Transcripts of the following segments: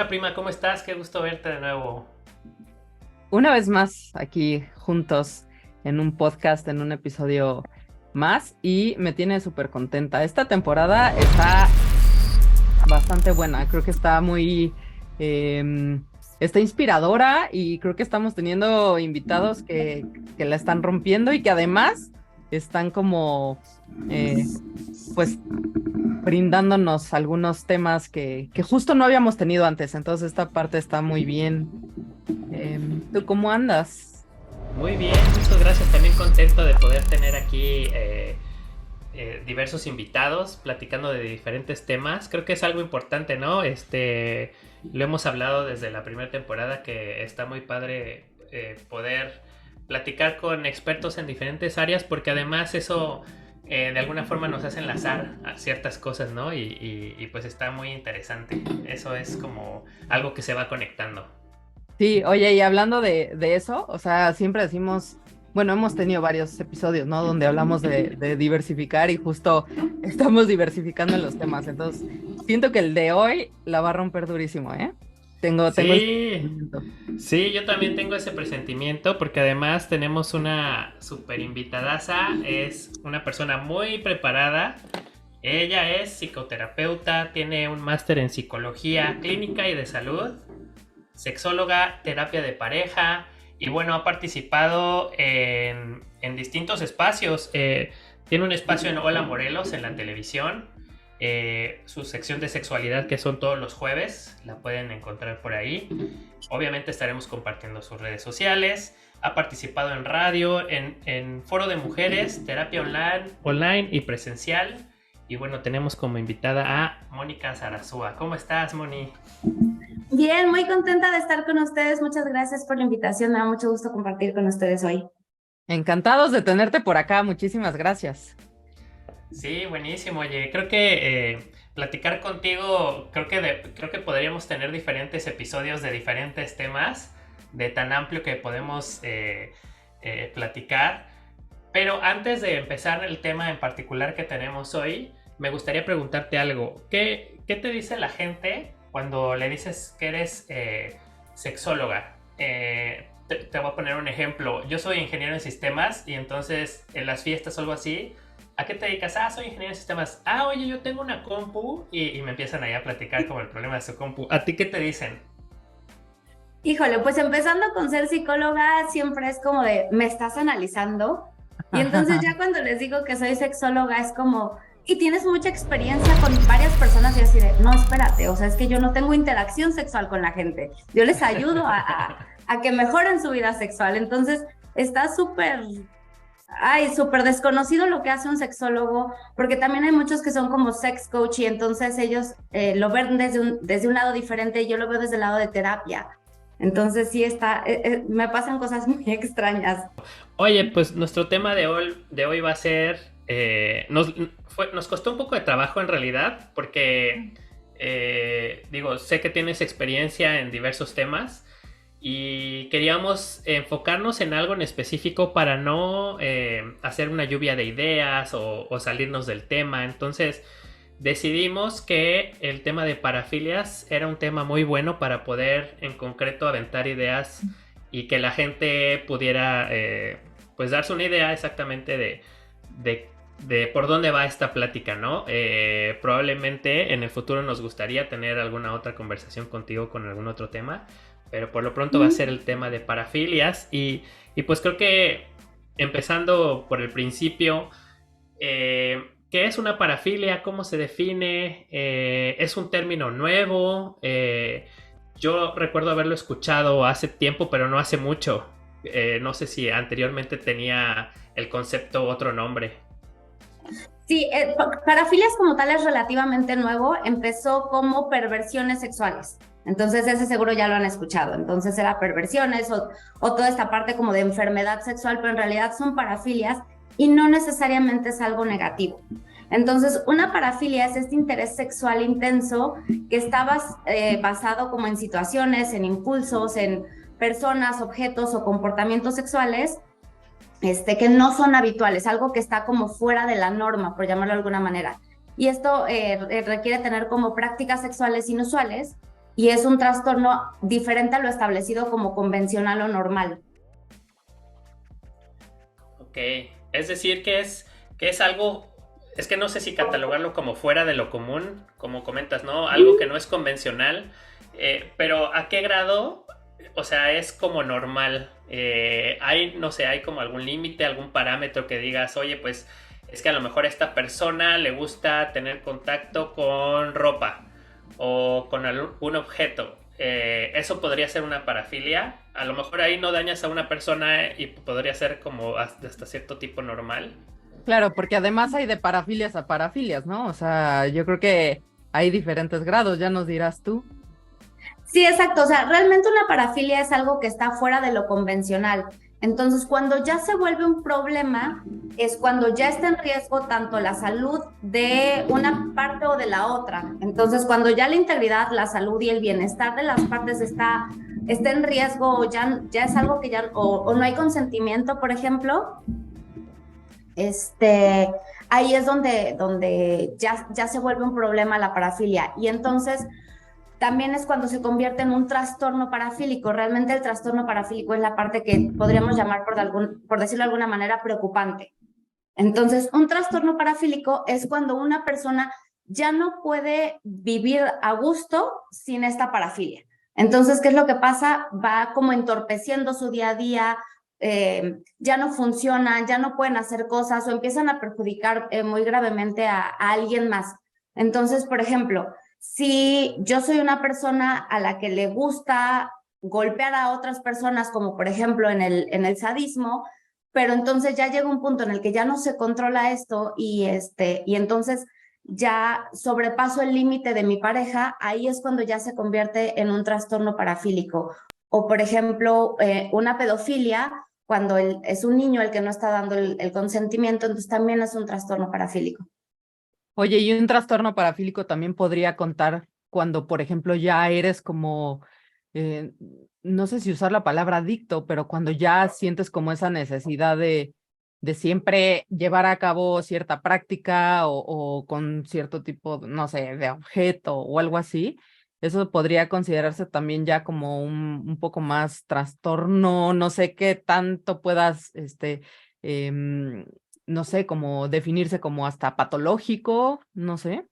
Hola prima, ¿cómo estás? Qué gusto verte de nuevo. Una vez más aquí juntos en un podcast, en un episodio más y me tiene súper contenta. Esta temporada está bastante buena, creo que está muy, está inspiradora y creo que estamos teniendo invitados que la están rompiendo y que además están como, eh, pues, brindándonos algunos temas que justo no habíamos tenido antes. Entonces esta parte está muy bien. ¿Tú cómo andas? Muy bien, muchas gracias. También contento de poder tener aquí diversos invitados platicando de diferentes temas. Creo que es algo importante, ¿no? Lo hemos hablado desde la primera temporada que está muy padre poder platicar con expertos en diferentes áreas porque además eso de alguna forma nos hace enlazar a ciertas cosas, ¿no? Y pues está muy interesante. Eso es como algo que se va conectando. Sí, oye, y hablando de eso, o sea, siempre decimos, bueno, hemos tenido varios episodios, ¿no? Donde hablamos de diversificar y justo estamos diversificando en los temas. Entonces, siento que el de hoy la va a romper durísimo, ¿eh? Tengo ese Sí, sentimiento. sí, yo también tengo ese presentimiento porque además tenemos una super invitadaza, es una persona muy preparada. Ella es psicoterapeuta, tiene un máster en psicología clínica y de salud, sexóloga, terapia de pareja y bueno, ha participado en distintos espacios. Tiene un espacio en Hola Morelos en la televisión, su sección de sexualidad que son todos los jueves, la pueden encontrar por ahí. Obviamente estaremos compartiendo sus redes sociales. Ha participado en radio, en foro de mujeres, terapia online y presencial. Y bueno, tenemos como invitada a Mónica Zarazúa. ¿Cómo estás, Moni? Bien, muy contenta de estar con ustedes. Muchas gracias por la invitación. Me da mucho gusto compartir con ustedes hoy. Encantados de tenerte por acá, muchísimas gracias. Sí, buenísimo. Oye, creo que platicar contigo, creo que podríamos tener diferentes episodios de diferentes temas, de tan amplio que podemos platicar. Pero antes de empezar el tema en particular que tenemos hoy, me gustaría preguntarte algo. ¿Qué te dice la gente cuando le dices que eres sexóloga? Te voy a poner un ejemplo. Yo soy ingeniero en sistemas y entonces en las fiestas o algo así, ¿a qué te dedicas? Ah, soy ingeniero en sistemas. Ah, oye, yo tengo una compu y me empiezan ahí a platicar como el problema de su compu. ¿A ti qué te dicen? Híjole, pues empezando con ser psicóloga, siempre es como de, ¿me estás analizando? Y entonces ya cuando les digo que soy sexóloga es como, y tienes mucha experiencia con varias personas y así de, no, espérate, o sea, es que yo no tengo interacción sexual con la gente. Yo les ayudo a que mejoren su vida sexual. Entonces está súper súper desconocido lo que hace un sexólogo, porque también hay muchos que son como sex coach y entonces ellos lo ven desde un lado diferente y yo lo veo desde el lado de terapia. Entonces sí está, me pasan cosas muy extrañas. Oye, pues nuestro tema de hoy va a ser... nos costó un poco de trabajo en realidad, porque digo, sé que tienes experiencia en diversos temas y queríamos enfocarnos en algo en específico para no hacer una lluvia de ideas o salirnos del tema. Entonces decidimos que el tema de parafilias era un tema muy bueno para poder en concreto aventar ideas y que la gente pudiera pues darse una idea exactamente de, de por dónde va esta plática, ¿no? Probablemente en el futuro nos gustaría tener alguna otra conversación contigo con algún otro tema, pero por lo pronto va a ser el tema de parafilias y pues creo que empezando por el principio, ¿qué es una parafilia? ¿Cómo se define? ¿Es un término nuevo? Yo recuerdo haberlo escuchado hace tiempo, pero no hace mucho. No sé si anteriormente tenía el concepto otro nombre. Sí, parafilias como tal es relativamente nuevo, empezó como perversiones sexuales. Entonces ese seguro ya lo han escuchado. Entonces era perversiones o toda esta parte como de enfermedad sexual, pero en realidad son parafilias y no necesariamente es algo negativo. Entonces una parafilia es este interés sexual intenso que está basado como en situaciones, en impulsos, en personas, objetos o comportamientos sexuales que no son habituales, algo que está como fuera de la norma, por llamarlo de alguna manera. Y esto requiere tener como prácticas sexuales inusuales y es un trastorno diferente a lo establecido como convencional o normal. Ok, es decir que es algo, es que no sé si catalogarlo como fuera de lo común, como comentas, ¿no? Algo que no es convencional, pero ¿a qué grado? O sea, es como normal. No sé, hay como algún límite, algún parámetro que digas, oye, pues es que a lo mejor a esta persona le gusta tener contacto con ropa o con algún objeto. Eso podría ser una parafilia. A lo mejor ahí no dañas a una persona y podría ser como hasta cierto tipo normal. Claro, porque además hay de parafilias a parafilias, ¿no? O sea, yo creo que hay diferentes grados, ya nos dirás tú. Sí, exacto. O sea, realmente una parafilia es algo que está fuera de lo convencional. Entonces, cuando ya se vuelve un problema, es cuando ya está en riesgo tanto la salud de una parte o de la otra. Entonces, cuando ya la integridad, la salud y el bienestar de las partes está en riesgo, o ya es algo que ya, o no hay consentimiento, por ejemplo, ahí es donde ya se vuelve un problema la parafilia. Y entonces también es cuando se convierte en un trastorno parafílico. Realmente el trastorno parafílico es la parte que podríamos llamar, por decirlo de alguna manera, preocupante. Entonces, un trastorno parafílico es cuando una persona ya no puede vivir a gusto sin esta parafilia. Entonces, ¿qué es lo que pasa? Va como entorpeciendo su día a día, ya no funcionan, ya no pueden hacer cosas o empiezan a perjudicar muy gravemente a alguien más. Entonces, por ejemplo, si yo soy una persona a la que le gusta golpear a otras personas, como por ejemplo en el sadismo, pero entonces ya llega un punto en el que ya no se controla esto y entonces ya sobrepaso el límite de mi pareja, ahí es cuando ya se convierte en un trastorno parafílico. O por ejemplo, una pedofilia, cuando es un niño el que no está dando el consentimiento, entonces también es un trastorno parafílico. Oye, y un trastorno parafílico también podría contar cuando, por ejemplo, ya eres como, eh, no sé si usar la palabra adicto, pero cuando ya sientes como esa necesidad de siempre llevar a cabo cierta práctica o con cierto tipo, no sé, de objeto o algo así, eso podría considerarse también ya como un poco más trastorno, no sé qué tanto puedas, em, no sé, como definirse como hasta patológico, no sé.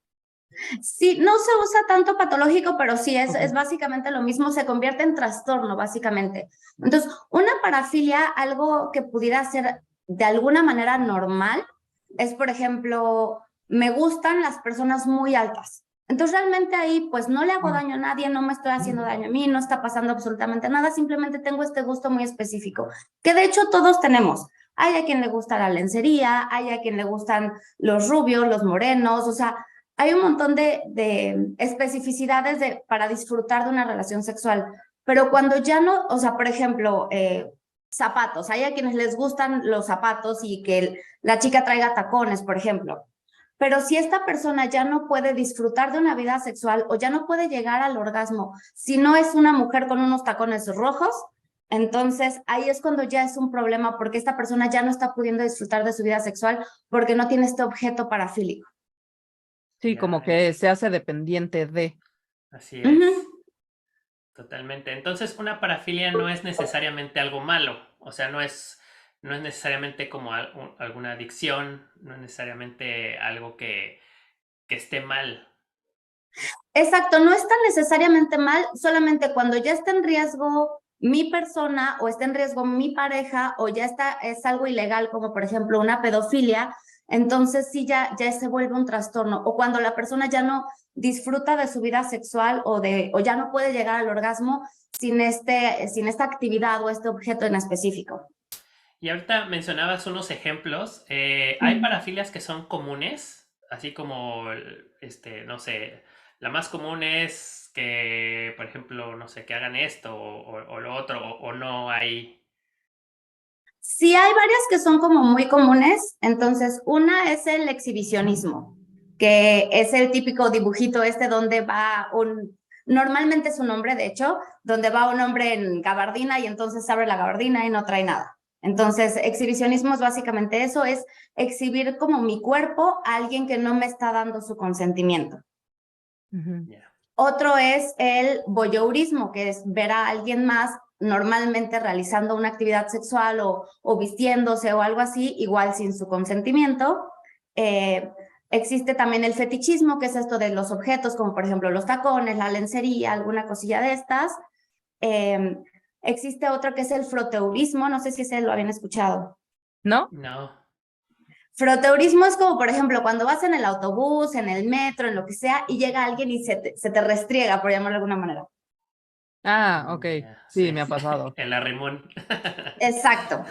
Sí, no se usa tanto patológico, pero sí es Okay. básicamente lo mismo, se convierte en trastorno, básicamente. Entonces, una parafilia, algo que pudiera ser de alguna manera normal, es, por ejemplo, me gustan las personas muy altas. Entonces, realmente ahí, pues no le hago daño a nadie, no me estoy haciendo daño a mí, no está pasando absolutamente nada, simplemente tengo este gusto muy específico, que de hecho todos tenemos. Hay a quien le gusta la lencería, hay a quien le gustan los rubios, los morenos, o sea, hay un montón de especificidades para disfrutar de una relación sexual, pero cuando ya no, o sea, por ejemplo, zapatos, hay a quienes les gustan los zapatos y que la chica traiga tacones, por ejemplo, pero si esta persona ya no puede disfrutar de una vida sexual o ya no puede llegar al orgasmo, si no es una mujer con unos tacones rojos, entonces ahí es cuando ya es un problema porque esta persona ya no está pudiendo disfrutar de su vida sexual porque no tiene este objeto parafílico. Sí, como Ya, que se hace dependiente de. así Uh es. -huh. Totalmente. Entonces, una parafilia no es necesariamente algo malo. O sea, no es necesariamente como alguna adicción, no es necesariamente algo que esté mal. Exacto, no está necesariamente mal, solamente cuando ya está en riesgo mi persona o está en riesgo mi pareja o ya es algo ilegal, como por ejemplo una pedofilia, entonces sí ya se vuelve un trastorno. O cuando la persona ya no disfruta de su vida sexual o ya no puede llegar al orgasmo sin esta actividad o este objeto en específico. Y ahorita mencionabas unos ejemplos. Hay parafilias que son comunes, así como, no sé, la más común es que, por ejemplo, no sé, que hagan esto o lo otro, o no hay. Sí, hay varias que son como muy comunes. Entonces, una es el exhibicionismo, que es el típico dibujito donde va normalmente es un hombre, de hecho, donde va un hombre en gabardina y entonces abre la gabardina y no trae nada. Entonces, exhibicionismo es básicamente eso, es exhibir como mi cuerpo a alguien que no me está dando su consentimiento. Uh -huh. Yeah. Otro es el voyeurismo, que es ver a alguien más normalmente realizando una actividad sexual o vistiéndose o algo así, igual sin su consentimiento. Existe también el fetichismo, que es esto de los objetos, como por ejemplo los tacones, la lencería, alguna cosilla de estas. Eh, Existe otro que es el froteurismo, no sé si ese lo habían escuchado. ¿No? No. Froteurismo es como, por ejemplo, cuando vas en el autobús, en el metro, en lo que sea, y llega alguien y se te restriega, por llamarlo de alguna manera. Ah, ok. Ya, Sí, sí. me ha pasado. El arrimón. Exacto.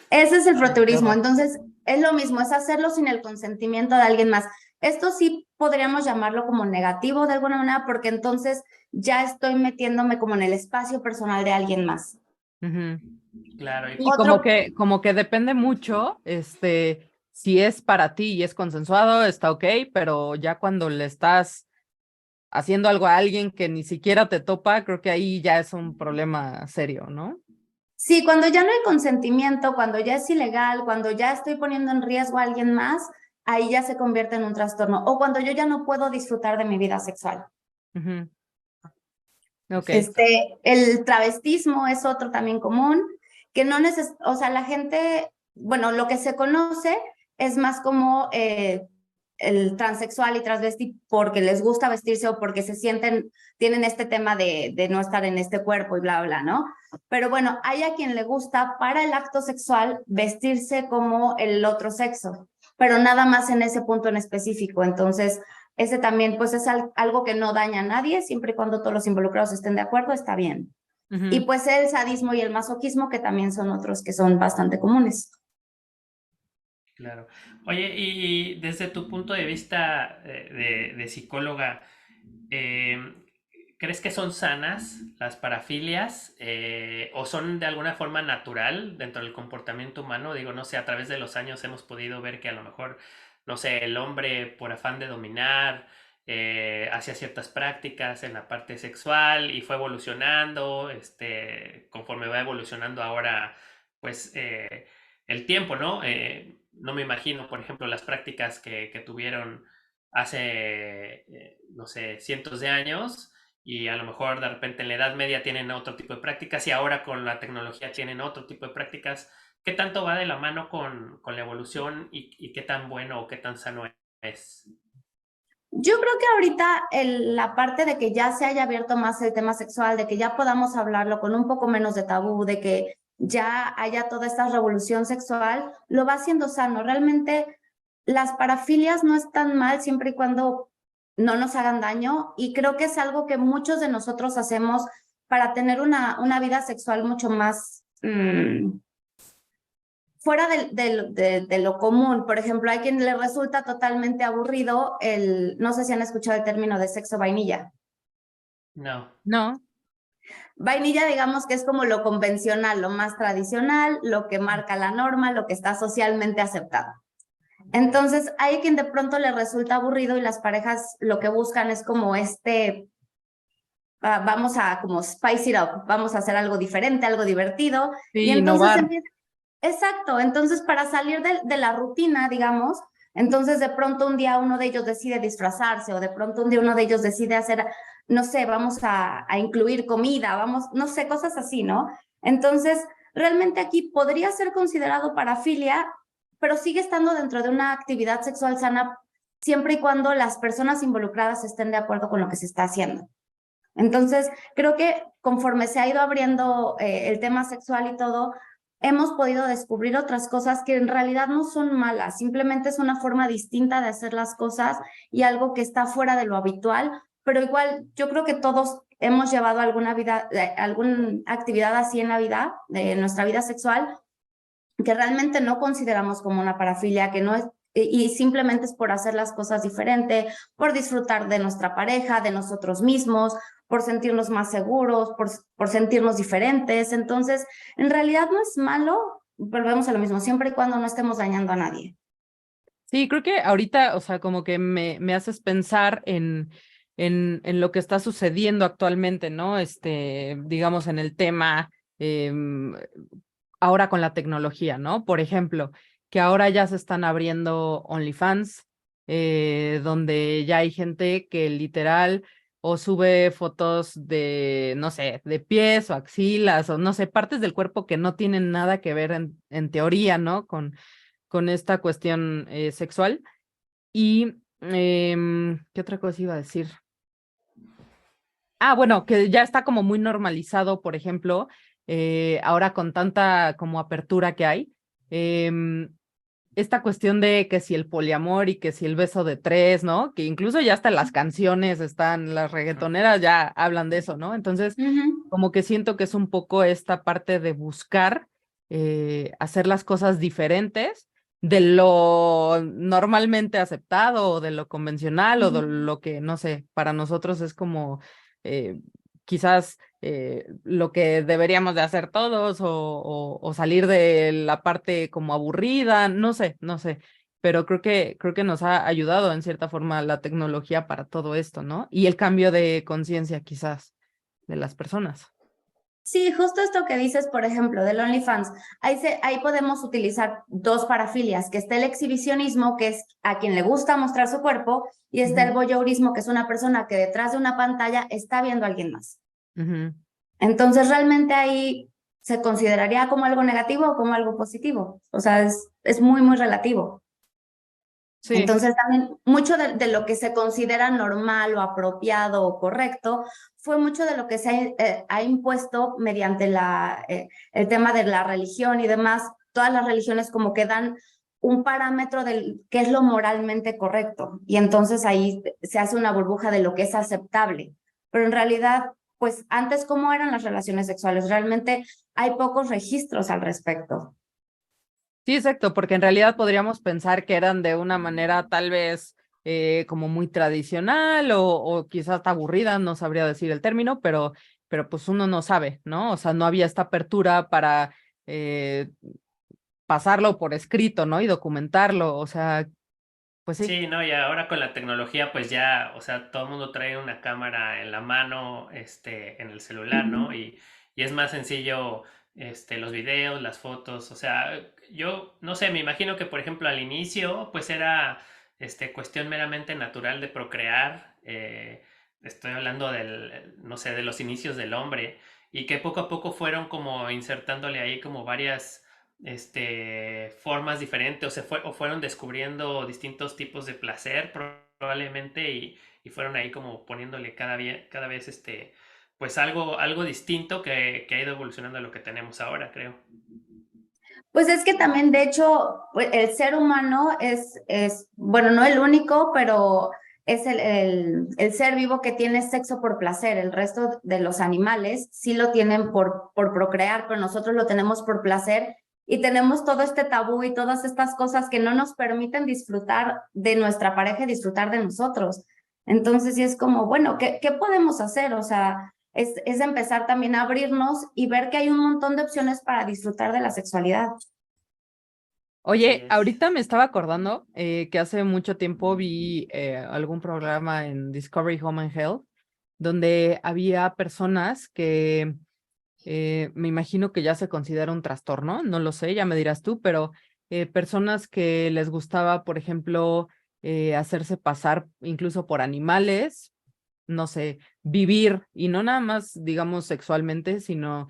Ese es el Ay, qué froteurismo. horror. Entonces, es lo mismo, es hacerlo sin el consentimiento de alguien más. Esto sí podríamos llamarlo como negativo de alguna manera, porque entonces ya estoy metiéndome como en el espacio personal de alguien más. Ujú. Claro. Y Otro, como que depende mucho, si es para ti y es consensuado, está ok, pero ya cuando le estás haciendo algo a alguien que ni siquiera te topa, creo que ahí ya es un problema serio, ¿no? sí, cuando ya no hay consentimiento, cuando ya es ilegal, cuando ya estoy poniendo en riesgo a alguien más, ahí ya se convierte en un trastorno. O cuando yo ya no puedo disfrutar de mi vida sexual. Ujú. Ok. Exacto. El travestismo es otro también común, que no o sea, la gente, bueno, lo que se conoce es más como el transexual y transvesti porque les gusta vestirse o porque se sienten, tienen este tema de no estar en este cuerpo y bla, bla, ¿no? Pero bueno, hay a quien le gusta para el acto sexual vestirse como el otro sexo, pero nada más en ese punto en específico. Entonces, ese también, pues es algo que no daña a nadie, siempre y cuando todos los involucrados estén de acuerdo, está bien. Y Ujú. pues el sadismo y el masoquismo, que también son otros que son bastante comunes. Claro. Oye, y desde tu punto de vista de psicóloga, eh, ¿crees que son sanas las parafilias o son de alguna forma natural dentro del comportamiento humano? Digo, no sé, a través de los años hemos podido ver que a lo mejor, no sé, el hombre por afán de dominar hacía ciertas prácticas en la parte sexual y fue evolucionando, conforme va evolucionando ahora, pues el tiempo, ¿no? No me imagino, por ejemplo, las prácticas que tuvieron hace, no sé, cientos de años y a lo mejor de repente en la Edad Media tienen otro tipo de prácticas y ahora con la tecnología tienen otro tipo de prácticas. ¿Qué tanto va de la mano con la evolución y qué tan bueno o qué tan sano es? Yo creo que ahorita la parte de que ya se haya abierto más el tema sexual, de que ya podamos hablarlo con un poco menos de tabú, de que ya haya toda esta revolución sexual, lo va haciendo sano. Realmente las parafilias no están mal siempre y cuando no nos hagan daño y creo que es algo que muchos de nosotros hacemos para tener una vida sexual mucho más fuera de lo común. Por ejemplo, hay quien le resulta totalmente aburrido no sé si han escuchado el término de sexo vainilla. No. No. Vainilla, digamos que es como lo convencional, lo más tradicional, lo que marca la norma, lo que está socialmente aceptado. Entonces, hay quien de pronto le resulta aburrido y las parejas lo que buscan es como vamos a como spice it up, vamos a hacer algo diferente, algo divertido. Y Sí, entonces innovar. empieza. Exacto, entonces para salir de la rutina, digamos, entonces de pronto un día uno de ellos decide disfrazarse o de pronto un día uno de ellos decide hacer, no sé, vamos a incluir comida, vamos, no sé, cosas así, ¿no? Entonces, realmente aquí podría ser considerado parafilia, pero sigue estando dentro de una actividad sexual sana siempre y cuando las personas involucradas estén de acuerdo con lo que se está haciendo. Entonces, creo que conforme se ha ido abriendo el tema sexual y todo, hemos podido descubrir otras cosas que en realidad no son malas, simplemente es una forma distinta de hacer las cosas y algo que está fuera de lo habitual, pero igual yo creo que todos hemos llevado alguna vida, alguna actividad así en la vida, de nuestra vida sexual, que realmente no consideramos como una parafilia, que no es, y simplemente es por hacer las cosas diferente, por disfrutar de nuestra pareja, de nosotros mismos, por sentirnos más seguros, por sentirnos diferentes. Entonces, en realidad no es malo, volvemos a lo mismo, siempre y cuando no estemos dañando a nadie. Sí, creo que ahorita, o sea, como que me haces pensar en lo que está sucediendo actualmente, ¿no? Digamos, en el tema ahora con la tecnología, ¿no? Por ejemplo, que ahora ya se están abriendo OnlyFans, donde ya hay gente que literal, o sube fotos de, no sé, de pies o axilas o no sé, partes del cuerpo que no tienen nada que ver en teoría, ¿no? Con esta cuestión sexual. Y, ¿qué otra cosa iba a decir? Ah, bueno, que ya está como muy normalizado, por ejemplo, ahora con tanta como apertura que hay, em, esta cuestión de que si el poliamor y que si el beso de tres, ¿no? Que incluso ya hasta las canciones están, las reggaetoneras ya hablan de eso, ¿no? Entonces, Ujú. como que siento que es un poco esta parte de buscar hacer las cosas diferentes de lo normalmente aceptado o de lo convencional o de lo que, no sé, para nosotros es como eh, quizás lo que deberíamos de hacer todos o salir de la parte como aburrida, no sé, pero creo que nos ha ayudado en cierta forma la tecnología para todo esto, ¿no? Y el cambio de conciencia quizás de las personas. Sí, justo esto que dices, por ejemplo, del OnlyFans, ahí podemos utilizar dos parafilias, que está el exhibicionismo, que es a quien le gusta mostrar su cuerpo, y está el Ujú, voyeurismo, que es una persona que detrás de una pantalla está viendo a alguien más. ujú. Entonces, realmente ahí se consideraría como algo negativo o como algo positivo. O sea, es muy, muy relativo. Sí, Entonces, también mucho de lo que se considera normal o apropiado o correcto fue mucho de lo que se ha impuesto mediante el tema de la religión y demás. Todas las religiones como que dan un parámetro de qué es lo moralmente correcto. Y entonces ahí se hace una burbuja de lo que es aceptable. Pero en realidad, pues antes, ¿cómo eran las relaciones sexuales? Realmente hay pocos registros al respecto. sí, exacto, porque en realidad podríamos pensar que eran de una manera tal vez como muy tradicional o quizás hasta aburrida, no sabría decir el término, pero pues uno no sabe, ¿no? O sea, no había esta apertura para eh, pasarlo por escrito, ¿no? Y documentarlo, o sea, pues sí. Sí, no, y ahora con la tecnología, pues ya, o sea, todo el mundo trae una cámara en la mano, en el celular, ¿no? Y es más sencillo, los videos, las fotos, o sea, yo, no sé, me imagino que, por ejemplo, al inicio, pues era, cuestión meramente natural de procrear, estoy hablando del, no sé, de los inicios del hombre, y que poco a poco fueron como insertándole ahí como varias formas diferentes o fueron descubriendo distintos tipos de placer probablemente y fueron ahí como poniéndole cada vez pues algo distinto que ha ido evolucionando a lo que tenemos ahora, creo. Pues es que también, de hecho, pues, el ser humano bueno, no el único, pero es el ser vivo que tiene sexo por placer. El resto de los animales sí lo tienen por procrear, pero nosotros lo tenemos por placer y tenemos todo este tabú y todas estas cosas que no nos permiten disfrutar de nuestra pareja y disfrutar de nosotros. Entonces, sí es como, bueno, ¿qué podemos hacer? O sea, es empezar también a abrirnos y ver que hay un montón de opciones para disfrutar de la sexualidad. Así Oye, es. ahorita me estaba acordando que hace mucho tiempo vi algún programa en Discovery Home and Health donde había personas que me imagino que ya se considera un trastorno, no lo sé, ya me dirás tú, pero personas que les gustaba, por ejemplo, hacerse pasar incluso por animales, no sé, vivir, y no nada más, digamos, sexualmente, sino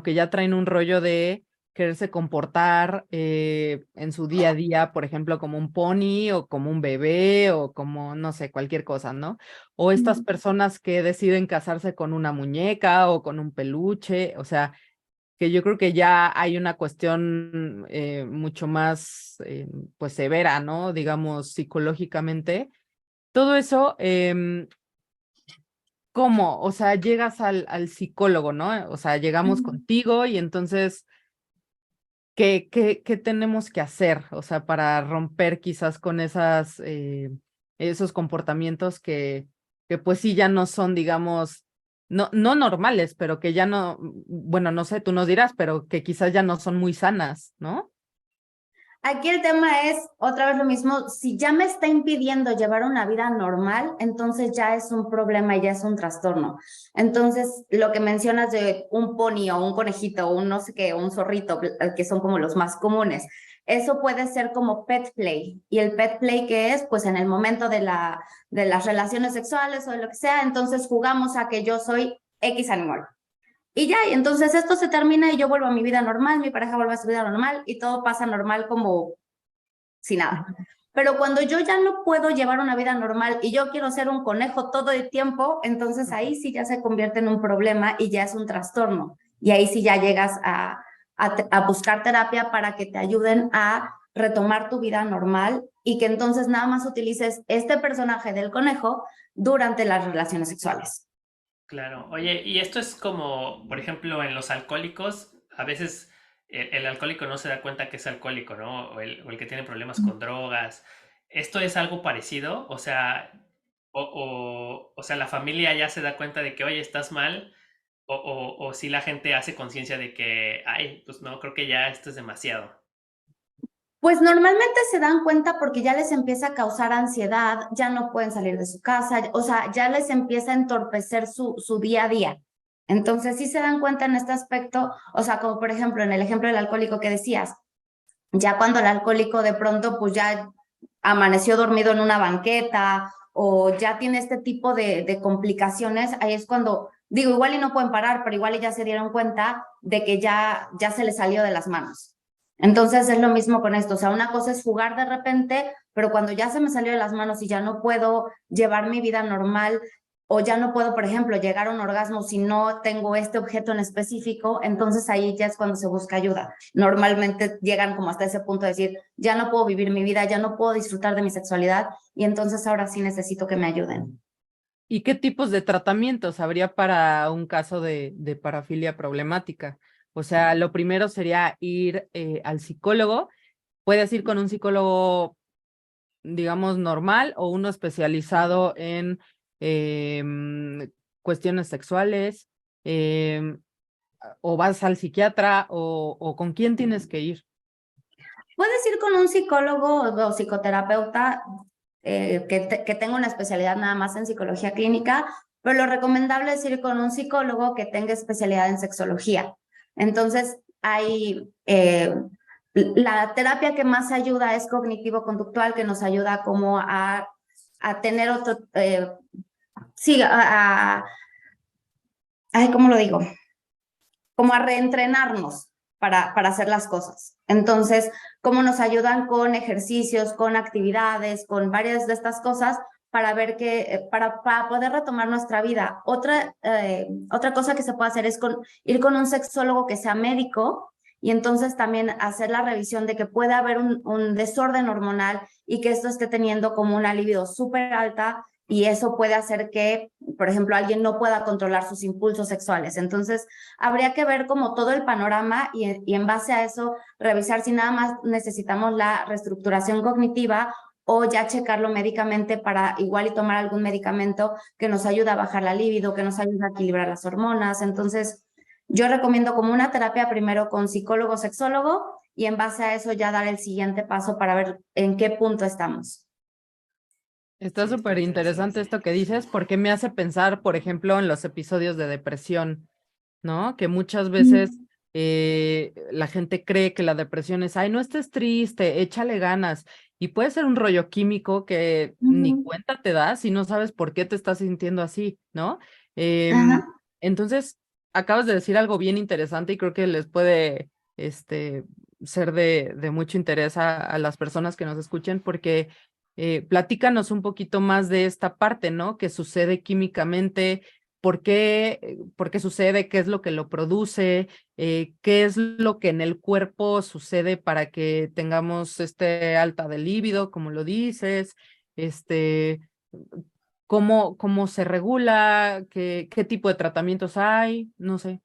que ya traen un rollo de quererse comportar en su día a día, por ejemplo, como un pony o como un bebé o como, no sé, cualquier cosa, ¿no? O estas personas que deciden casarse con una muñeca o con un peluche, o sea, que yo creo que ya hay una cuestión mucho más, pues, severa, ¿no? Digamos, psicológicamente. Todo eso, ¿cómo? O sea, llegas al psicólogo, ¿no? O sea, llegamos Ujú. contigo y entonces, qué tenemos que hacer? O sea, para romper quizás con esos comportamientos que pues sí ya no son, digamos, no normales, pero que ya no, bueno, no sé, tú nos dirás, pero que quizás ya no son muy sanas, ¿no? Aquí el tema es otra vez lo mismo, si ya me está impidiendo llevar una vida normal, entonces ya es un problema y ya es un trastorno. Entonces, lo que mencionas de un pony o un conejito o un no sé qué, un zorrito, que son como los más comunes, eso puede ser como pet play. ¿Y el pet play qué es? Pues en el momento de las relaciones sexuales o de lo que sea, entonces jugamos a que yo soy X animal. Y ya, y entonces esto se termina y yo vuelvo a mi vida normal, mi pareja vuelve a su vida normal y todo pasa normal como sin nada. Pero cuando yo ya no puedo llevar una vida normal y yo quiero ser un conejo todo el tiempo, entonces ahí sí ya se convierte en un problema y ya es un trastorno. Y ahí sí ya llegas a buscar terapia para que te ayuden a retomar tu vida normal y que entonces nada más utilices este personaje del conejo durante las relaciones sexuales. Claro, oye, y esto es como, por ejemplo, en los alcohólicos, a veces el alcohólico no se da cuenta que es alcohólico, ¿no? O el que tiene problemas con drogas. ¿Esto es algo parecido? O sea, o sea, la familia ya se da cuenta de que, oye, estás mal, o si la gente hace conciencia de que, ay, pues no, creo que ya esto es demasiado. Pues normalmente se dan cuenta porque ya les empieza a causar ansiedad, ya no pueden salir de su casa, o sea, ya les empieza a entorpecer su día a día. Entonces sí se dan cuenta en este aspecto, o sea, como por ejemplo en el ejemplo del alcohólico que decías, ya cuando el alcohólico de pronto pues ya amaneció dormido en una banqueta o ya tiene este tipo de complicaciones, ahí es cuando, digo, igual y no pueden parar, pero igual y ya se dieron cuenta de que ya se les salió de las manos. Entonces es lo mismo con esto, o sea, una cosa es jugar de repente, pero cuando ya se me salió de las manos y ya no puedo llevar mi vida normal o ya no puedo, por ejemplo, llegar a un orgasmo si no tengo este objeto en específico, entonces ahí ya es cuando se busca ayuda. Normalmente llegan como hasta ese punto de decir, ya no puedo vivir mi vida, ya no puedo disfrutar de mi sexualidad y entonces ahora sí necesito que me ayuden. ¿Y qué tipos de tratamientos habría para un caso de parafilia problemática? O sea, lo primero sería ir al psicólogo. Puedes ir con un psicólogo, digamos, normal o uno especializado en cuestiones sexuales, em, o vas al psiquiatra o con quién tienes que ir. Puedes ir con un psicólogo o psicoterapeuta que tenga una especialidad nada más en psicología clínica, pero lo recomendable es ir con un psicólogo que tenga especialidad en sexología. Entonces, la terapia que más ayuda es cognitivo-conductual, que nos ayuda como a tener otro, sí, ay, ¿cómo lo digo? Como a reentrenarnos para hacer las cosas. Entonces, cómo nos ayudan con ejercicios, con actividades, con varias de estas cosas para ver para poder retomar nuestra vida. Otra cosa que se puede hacer es ir con un sexólogo que sea médico y entonces también hacer la revisión de que puede haber un desorden hormonal y que esto esté teniendo como una libido súper alta y eso puede hacer que, por ejemplo, alguien no pueda controlar sus impulsos sexuales. Entonces, habría que ver como todo el panorama y en base a eso revisar si nada más necesitamos la reestructuración cognitiva o ya checarlo médicamente para igual y tomar algún medicamento que nos ayude a bajar la libido, que nos ayude a equilibrar las hormonas. Entonces, yo recomiendo como una terapia primero con psicólogo, sexólogo y en base a eso ya dar el siguiente paso para ver en qué punto estamos. Está Sí, está súper interesante esto que dices porque me hace pensar, por ejemplo, en los episodios de depresión, ¿no? Que muchas veces la gente cree que la depresión es, ay, no estés triste, échale ganas. Y puede ser un rollo químico que ni cuenta te das y no sabes por qué te estás sintiendo así, ¿no? Ajá. Entonces, acabas de decir algo bien interesante y creo que les puede ser de mucho interés a las personas que nos escuchen porque platícanos un poquito más de esta parte, ¿no? Que sucede químicamente, por qué sucede, qué es lo que lo produce, qué es lo que en el cuerpo sucede para que tengamos alta de líbido, como lo dices, cómo se regula, qué tipo de tratamientos hay, no sé.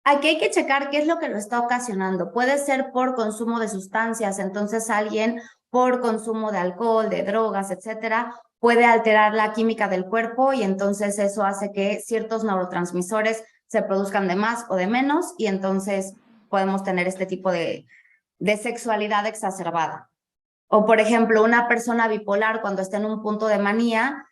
Aquí hay que checar qué es lo que lo está ocasionando. Puede ser por consumo de sustancias, entonces alguien por consumo de alcohol, de drogas, etcétera, puede alterar la química del cuerpo y entonces eso hace que ciertos neurotransmisores se produzcan de más o de menos y entonces podemos tener este tipo de sexualidad exacerbada. O por ejemplo, una persona bipolar cuando está en un punto de manía,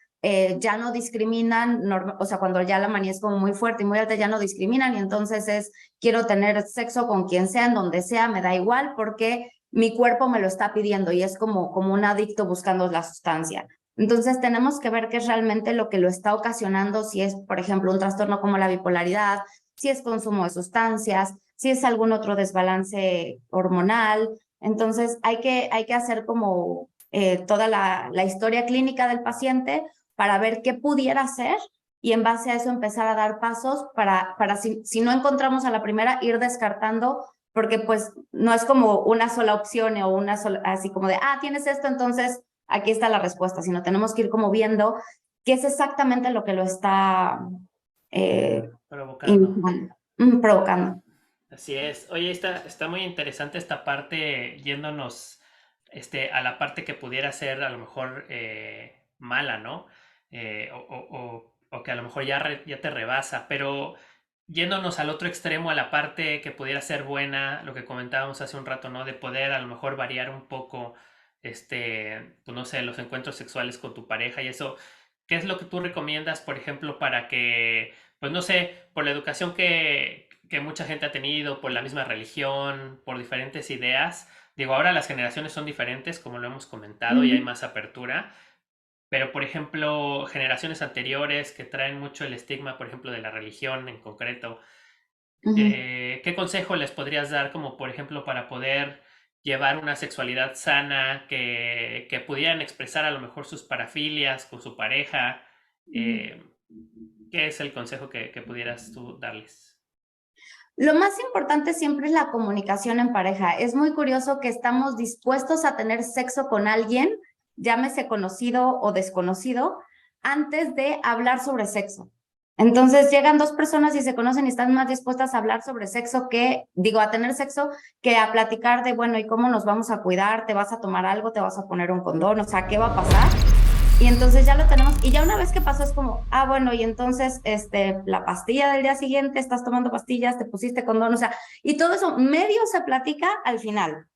ya no discriminan, o sea, cuando ya la manía es como muy fuerte y muy alta, ya no discriminan y entonces quiero tener sexo con quien sea, en donde sea, me da igual porque mi cuerpo me lo está pidiendo y es como un adicto buscando la sustancia. Entonces tenemos que ver qué es realmente lo que lo está ocasionando, si es, por ejemplo, un trastorno como la bipolaridad, si es consumo de sustancias, si es algún otro desbalance hormonal. Entonces hay que hacer como toda la historia clínica del paciente para ver qué pudiera hacer y en base a eso empezar a dar pasos para si no encontramos a la primera, ir descartando, porque pues no es como una sola opción o una sola, así como de, tienes esto, entonces aquí está la respuesta, sino tenemos que ir como viendo qué es exactamente lo que lo está Provocando. Provocando. Así es. Oye, está muy interesante esta parte, yéndonos a la parte que pudiera ser a lo mejor mala, ¿no? O que a lo mejor ya te rebasa, pero yéndonos al otro extremo, a la parte que pudiera ser buena, lo que comentábamos hace un rato, ¿no? De poder a lo mejor variar un poco, pues no sé, los encuentros sexuales con tu pareja y eso. ¿Qué es lo que tú recomiendas, por ejemplo, para que, pues no sé, por la educación que mucha gente ha tenido, por la misma religión, por diferentes ideas? Digo, ahora las generaciones son diferentes, como lo hemos comentado, y hay más apertura. Pero, por ejemplo, generaciones anteriores que traen mucho el estigma, por ejemplo, de la religión en concreto, ¿qué consejo les podrías dar como, por ejemplo, para poder llevar una sexualidad sana, que pudieran expresar a lo mejor sus parafilias con su pareja? ¿Qué es el consejo que pudieras tú darles? Lo más importante siempre es la comunicación en pareja. Es muy curioso que estamos dispuestos a tener sexo con alguien, llámese conocido o desconocido, antes de hablar sobre sexo. Entonces llegan dos personas y se conocen y están más dispuestas a hablar sobre sexo a tener sexo, que a platicar de, bueno, ¿y cómo nos vamos a cuidar? ¿Te vas a tomar algo? ¿Te vas a poner un condón? O sea, ¿qué va a pasar? Y entonces ya lo tenemos, y ya una vez que pasó es como, bueno, y entonces la pastilla del día siguiente, estás tomando pastillas, te pusiste condón, o sea, y todo eso medio se platica al final.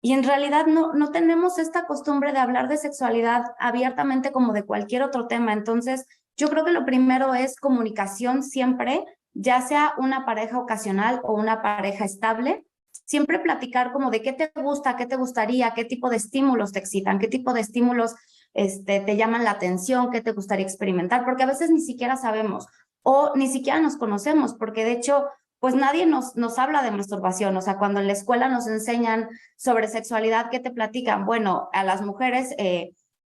Y en realidad no tenemos esta costumbre de hablar de sexualidad abiertamente como de cualquier otro tema. Entonces, yo creo que lo primero es comunicación siempre, ya sea una pareja ocasional o una pareja estable, siempre platicar como de qué te gusta, qué te gustaría, qué tipo de estímulos te excitan, qué tipo de estímulos te llaman la atención, qué te gustaría experimentar, porque a veces ni siquiera sabemos o ni siquiera nos conocemos, porque de hecho, pues nadie nos habla de masturbación. O sea, cuando en la escuela nos enseñan sobre sexualidad, ¿qué te platican? Bueno, a las mujeres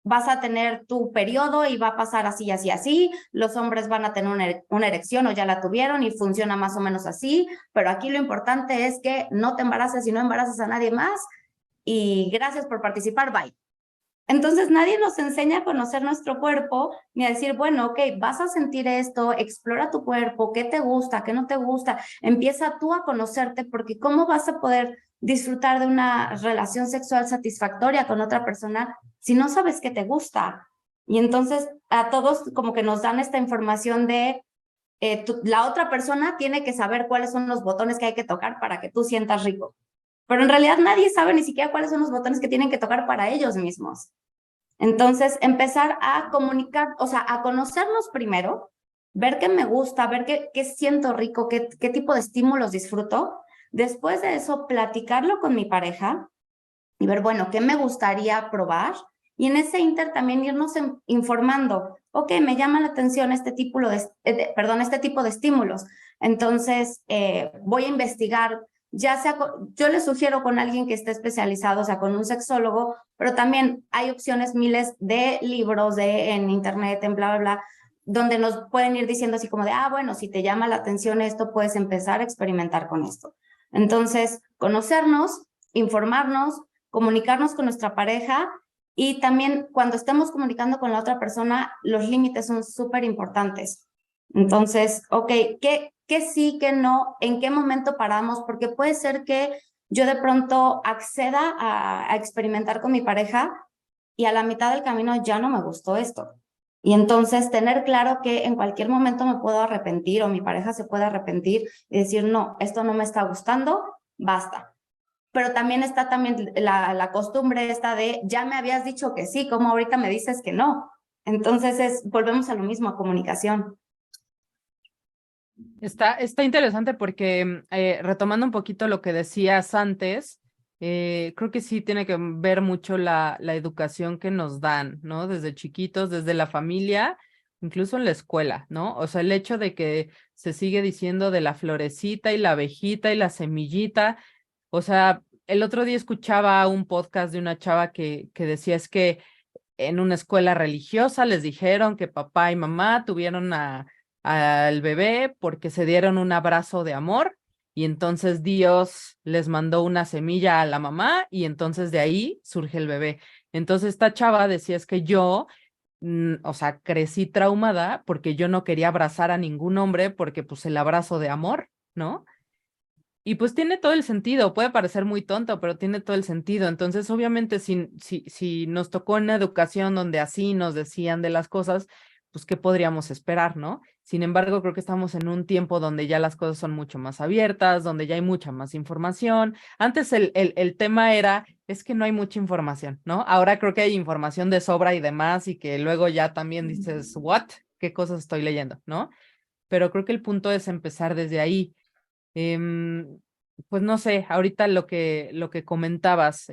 vas a tener tu periodo y va a pasar así, así, así. Los hombres van a tener una erección o ya la tuvieron y funciona más o menos así. Pero aquí lo importante es que no te embaraces y no embarazas a nadie más. Y gracias por participar, bye. Entonces nadie nos enseña a conocer nuestro cuerpo ni a decir, bueno, ok, vas a sentir esto, explora tu cuerpo, qué te gusta, qué no te gusta, empieza tú a conocerte, porque ¿cómo vas a poder disfrutar de una relación sexual satisfactoria con otra persona si no sabes qué te gusta? Y entonces a todos como que nos dan esta información de la otra persona tiene que saber cuáles son los botones que hay que tocar para que tú sientas rico. Pero en realidad nadie sabe ni siquiera cuáles son los botones que tienen que tocar para ellos mismos. Entonces, empezar a comunicar, o sea, a conocernos primero, ver qué me gusta, ver qué siento rico, qué tipo de estímulos disfruto. Después de eso, platicarlo con mi pareja y ver, bueno, qué me gustaría probar. Y en ese inter también irnos informando, ok, me llama la atención este tipo de estímulos. Entonces, voy a investigar, ya sea, yo les sugiero con alguien que esté especializado, o sea, con un sexólogo, pero también hay opciones miles de libros en internet, en bla, bla, bla, donde nos pueden ir diciendo así como de, bueno, si te llama la atención esto, puedes empezar a experimentar con esto. Entonces, conocernos, informarnos, comunicarnos con nuestra pareja y también cuando estemos comunicando con la otra persona, los límites son súper importantes. Entonces, ok, ¿qué sí, qué no? ¿En qué momento paramos? Porque puede ser que yo de pronto acceda a experimentar con mi pareja y a la mitad del camino ya no me gustó esto. Y entonces tener claro que en cualquier momento me puedo arrepentir o mi pareja se puede arrepentir y decir, no, esto no me está gustando, basta. Pero también está la costumbre esta de, ya me habías dicho que sí, ¿cómo ahorita me dices que no? Entonces volvemos a lo mismo, a comunicación. Está interesante porque retomando un poquito lo que decías antes, creo que sí tiene que ver mucho la educación que nos dan, ¿no? Desde chiquitos, desde la familia, incluso en la escuela, ¿no? O sea, el hecho de que se sigue diciendo de la florecita y la abejita y la semillita, o sea, el otro día escuchaba un podcast de una chava que decía es que en una escuela religiosa les dijeron que papá y mamá tuvieron al bebé porque se dieron un abrazo de amor y entonces Dios les mandó una semilla a la mamá y entonces de ahí surge el bebé. Entonces esta chava decía es que yo, o sea, crecí traumada porque yo no quería abrazar a ningún hombre porque pues el abrazo de amor, ¿no? Y pues tiene todo el sentido, puede parecer muy tonto, pero tiene todo el sentido. Entonces, obviamente, si nos tocó una educación donde así nos decían de las cosas, pues, ¿qué podríamos esperar, no? Sin embargo, creo que estamos en un tiempo donde ya las cosas son mucho más abiertas, donde ya hay mucha más información. Antes el tema era, es que no hay mucha información, ¿no? Ahora creo que hay información de sobra y demás, y que luego ya también dices, ¿what? ¿Qué cosas estoy leyendo, no? Pero creo que el punto es empezar desde ahí. Em, pues no sé, ahorita lo que comentabas,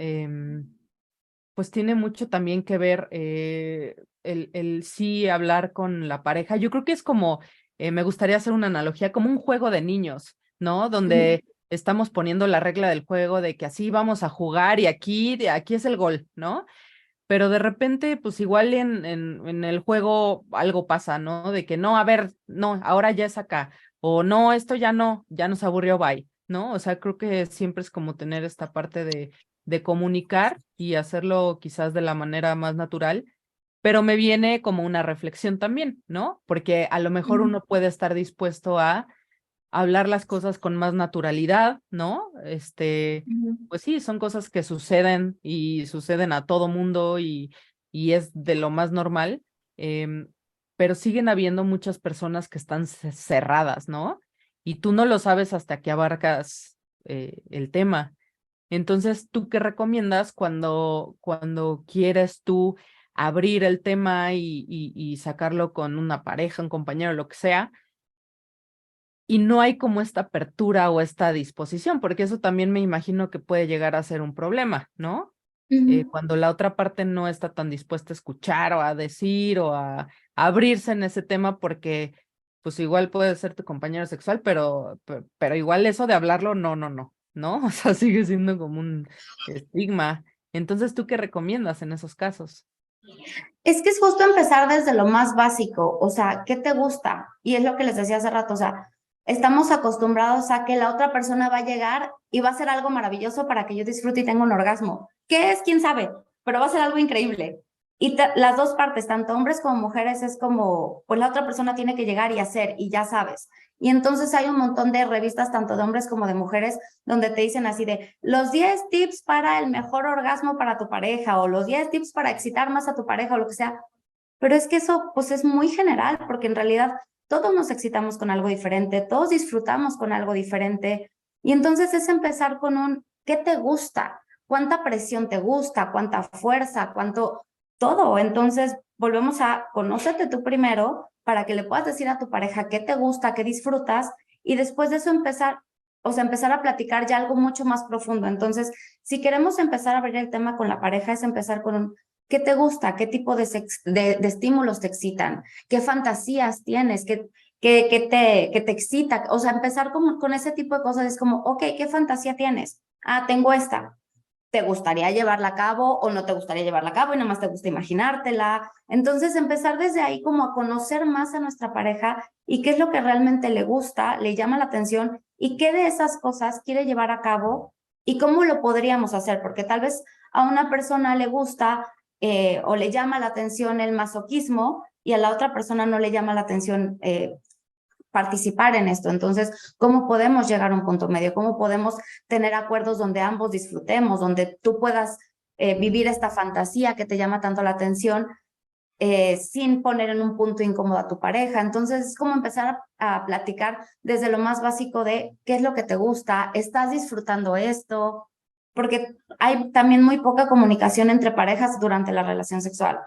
pues tiene mucho también que ver el sí hablar con la pareja. Yo creo que es como, me gustaría hacer una analogía, como un juego de niños, ¿no? Donde estamos poniendo la regla del juego de que así vamos a jugar y aquí es el gol, ¿no? Pero de repente, pues igual en el juego algo pasa, ¿no? De que no, a ver, no, ahora ya es acá, o no, esto ya no, ya nos aburrió, bye, ¿no? O sea, creo que siempre es como tener esta parte de comunicar y hacerlo quizás de la manera más natural, pero me viene como una reflexión también, ¿no? Porque a lo mejor uno puede estar dispuesto a hablar las cosas con más naturalidad, ¿no? Pues sí, son cosas que suceden y suceden a todo mundo y es de lo más normal, em, pero siguen habiendo muchas personas que están cerradas, ¿no? Y tú no lo sabes hasta que abarcas el tema. Entonces, ¿tú qué recomiendas cuando quieres tú abrir el tema y sacarlo con una pareja, un compañero, lo que sea? Y no hay como esta apertura o esta disposición, porque eso también me imagino que puede llegar a ser un problema, ¿no? Cuando la otra parte no está tan dispuesta a escuchar o a decir o a abrirse en ese tema, porque pues igual puede ser tu compañero sexual, pero igual eso de hablarlo, no, o sea, sigue siendo como un estigma. Entonces, ¿tú qué recomiendas en esos casos? Es que es justo empezar desde lo más básico, o sea, ¿qué te gusta? Y es lo que les decía hace rato, o sea, estamos acostumbrados a que la otra persona va a llegar y va a hacer algo maravilloso para que yo disfrute y tenga un orgasmo. ¿Qué es? ¿Quién sabe? Pero va a ser algo increíble. Y las dos partes, tanto hombres como mujeres, es como, pues la otra persona tiene que llegar y hacer, y ya sabes. Y entonces hay un montón de revistas, tanto de hombres como de mujeres, donde te dicen así de los 10 tips para el mejor orgasmo para tu pareja o los 10 tips para excitar más a tu pareja o lo que sea. Pero es que eso pues es muy general porque en realidad todos nos excitamos con algo diferente, todos disfrutamos con algo diferente. Y entonces es empezar con un ¿qué te gusta? ¿Cuánta presión te gusta? ¿Cuánta fuerza? ¿Cuánto? Todo. Entonces volvemos a conócete tú primero para que le puedas decir a tu pareja qué te gusta, qué disfrutas y después de eso empezar, o sea, empezar a platicar ya algo mucho más profundo. Entonces, si queremos empezar a abrir el tema con la pareja, es empezar con un ¿qué te gusta? ¿Qué tipo de estímulos te excitan? ¿Qué fantasías tienes? ¿Qué te excita? O sea, empezar con ese tipo de cosas es como, ok, ¿qué fantasía tienes? Ah, tengo esta. ¿Te gustaría llevarla a cabo o no te gustaría llevarla a cabo y nada más te gusta imaginártela? Entonces, empezar desde ahí como a conocer más a nuestra pareja y qué es lo que realmente le gusta, le llama la atención y qué de esas cosas quiere llevar a cabo y cómo lo podríamos hacer, porque tal vez a una persona le gusta o le llama la atención el masoquismo y a la otra persona no le llama la atención participar en esto. Entonces, ¿cómo podemos llegar a un punto medio? ¿Cómo podemos tener acuerdos donde ambos disfrutemos, donde tú puedas vivir esta fantasía que te llama tanto la atención sin poner en un punto incómodo a tu pareja? Entonces, es como empezar a platicar desde lo más básico de qué es lo que te gusta, estás disfrutando esto, porque hay también muy poca comunicación entre parejas durante la relación sexual.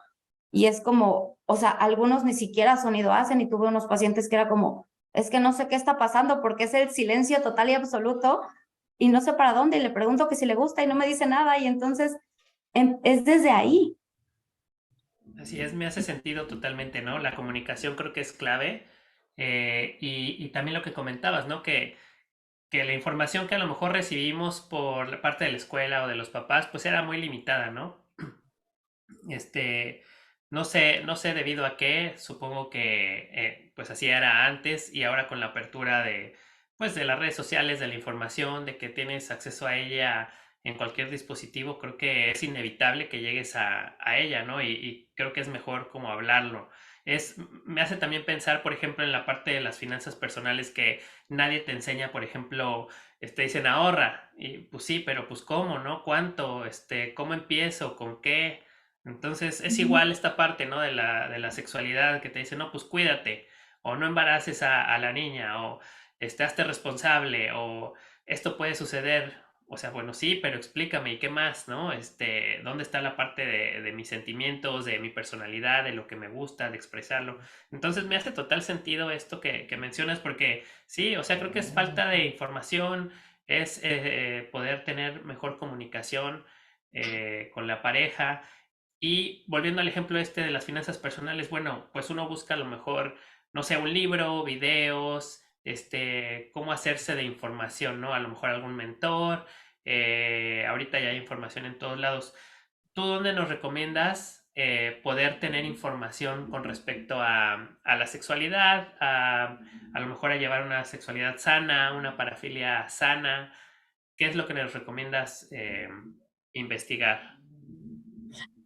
y es como, o sea, algunos ni siquiera sonido hacen, y tuve unos pacientes que era como, es que no sé qué está pasando porque es el silencio total y absoluto y no sé para dónde, y le pregunto que si le gusta y no me dice nada, y entonces es desde ahí. Así es, me hace sentido totalmente, ¿no? La comunicación creo que es clave. Y también lo que comentabas, ¿no? Que la información que a lo mejor recibimos por la parte de la escuela o de los papás, pues era muy limitada, ¿no? Este, no sé debido a qué, supongo que pues así era antes, y ahora con la apertura pues de las redes sociales, de la información, de que tienes acceso a ella en cualquier dispositivo, creo que es inevitable que llegues a ella, ¿no? Y creo que es mejor como hablarlo. Me hace también pensar, por ejemplo, en la parte de las finanzas personales, que nadie te enseña, por ejemplo, dicen ahorra, y pues sí, pero pues cómo, ¿no? ¿Cuánto? ¿Cómo empiezo? ¿Con qué? Entonces es igual esta parte, ¿no? De la sexualidad, que te dice, no, pues cuídate, o no embaraces a la niña, o hazte responsable, o esto puede suceder. O sea, bueno, sí, pero explícame, ¿y qué más, no? ¿Dónde está la parte de mis sentimientos, de mi personalidad, de lo que me gusta, de expresarlo? Entonces me hace total sentido esto que mencionas, porque sí, o sea, creo que es falta de información, es poder tener mejor comunicación con la pareja. Y volviendo al ejemplo de las finanzas personales, bueno, pues uno busca a lo mejor, no sé, un libro, videos, cómo hacerse de información, ¿no? A lo mejor algún mentor, ahorita ya hay información en todos lados. ¿Tú dónde nos recomiendas poder tener información con respecto a la sexualidad, a lo mejor a llevar una sexualidad sana, una parafilia sana? ¿Qué es lo que nos recomiendas investigar?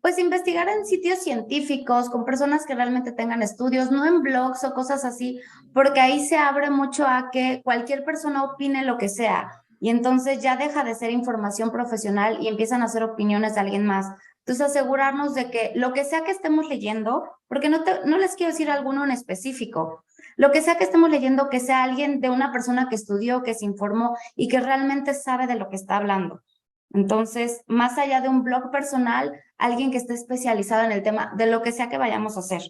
Pues investigar en sitios científicos, con personas que realmente tengan estudios, no en blogs o cosas así, porque ahí se abre mucho a que cualquier persona opine lo que sea, y entonces ya deja de ser información profesional y empiezan a ser opiniones de alguien más. Entonces asegurarnos de que lo que sea que estemos leyendo, porque no les quiero decir alguno en específico, lo que sea que estemos leyendo, que sea alguien de una persona que estudió, que se informó y que realmente sabe de lo que está hablando. Entonces, más allá de un blog personal, alguien que esté especializado en el tema de lo que sea que vayamos a hacer.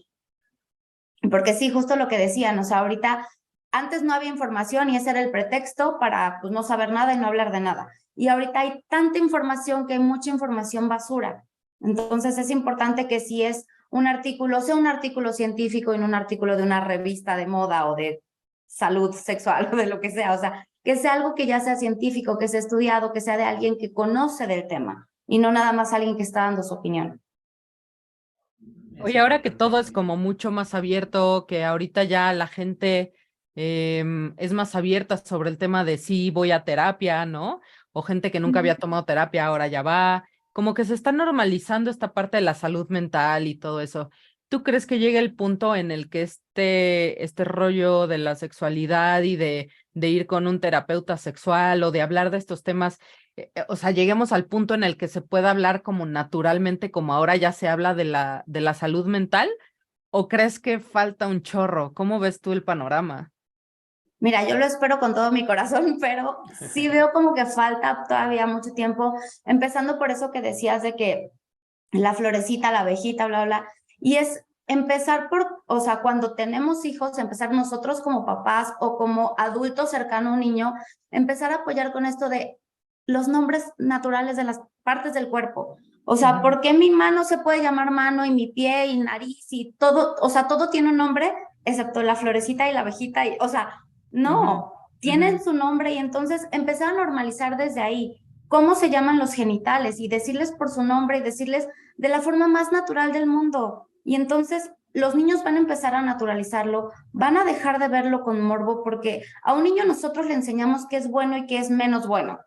Porque sí, justo lo que decían, o sea, ahorita, antes no había información y ese era el pretexto para pues, no saber nada y no hablar de nada. Y ahorita hay tanta información que hay mucha información basura. Entonces es importante que si es un artículo, sea un artículo científico y no un artículo de una revista de moda o de salud sexual o de lo que sea. O sea, que sea algo que ya sea científico, que sea estudiado, que sea de alguien que conoce del tema y no nada más alguien que está dando su opinión. Es Oye, ahora que importante, todo es sí. como mucho más abierto, que ahorita ya la gente es más abierta sobre el tema de sí, voy a terapia, ¿no? O gente que nunca había tomado terapia, ahora ya va. Como que se está normalizando esta parte de la salud mental y todo eso. ¿Tú crees que llegue el punto en el que este rollo de la sexualidad y de ir con un terapeuta sexual o de hablar de estos temas, o sea, lleguemos al punto en el que se pueda hablar como naturalmente, como ahora ya se habla de la salud mental? ¿O crees que falta un chorro? ¿Cómo ves tú el panorama? Mira, yo lo espero con todo mi corazón, pero sí veo como que falta todavía mucho tiempo, empezando por eso que decías de que la florecita, la abejita, bla, bla, y es empezar por, o sea, cuando tenemos hijos, empezar nosotros como papás o como adultos cercano a un niño, empezar a apoyar con esto de los nombres naturales de las partes del cuerpo. O sea, ¿por qué mi mano se puede llamar mano y mi pie y nariz y todo? O sea, todo tiene un nombre, excepto la florecita y la abejita, y, o sea, Ujú, no, ujú. tienen su nombre, y entonces empezar a normalizar desde ahí cómo se llaman los genitales y decirles por su nombre y decirles de la forma más natural del mundo. Y entonces los niños van a empezar a naturalizarlo, van a dejar de verlo con morbo, porque a un niño nosotros le enseñamos qué es bueno y qué es menos bueno.